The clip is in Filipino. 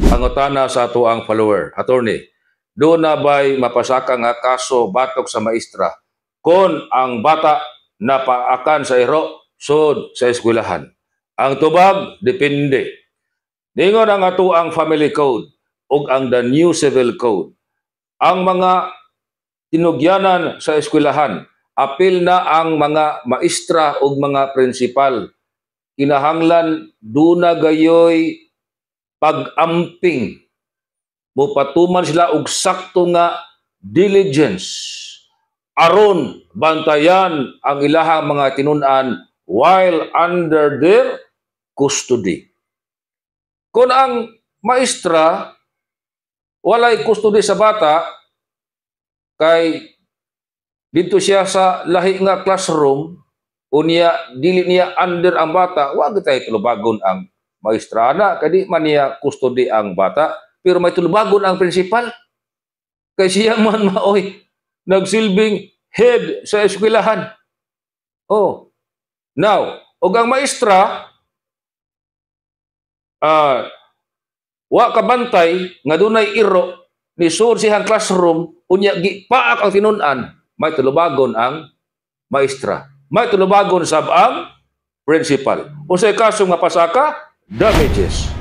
Pangutana sa ato ang follower, attorney, doon na ba'y mapasaka nga kaso batok sa maestra kung ang bata napaakan sa iro sud sa eskwelahan? Ang tubag, depende. Ningon ang ato ang family code ug ang the new civil code. Ang mga tinugyanan sa eskwelahan, apil na ang mga maestra ug mga prinsipal. Kinahanglan duna gayoy pag-amping, mupatuman sila og sakto nga diligence aron bantayan ang ilahang mga tinun-an while under their custody. Kung ang maestra walay custody sa bata, kay dito siya sa lahi nga classroom, unya dili niya under ang bata, wa gitay tulubagon ang maestra na kadi man niya custody ang bata, pero may tulubagon ang principal kay siya man maoy nagsilbing head sa eskwelahan. Oh, now og ang maestra wa kabantay nga dunay iro ni sud siyang classroom, unya gipaak ang tinun-an, may tulubagon ang maestra, may tulubagon sab ang principal. Unsay kaso nga pasaka? Damages.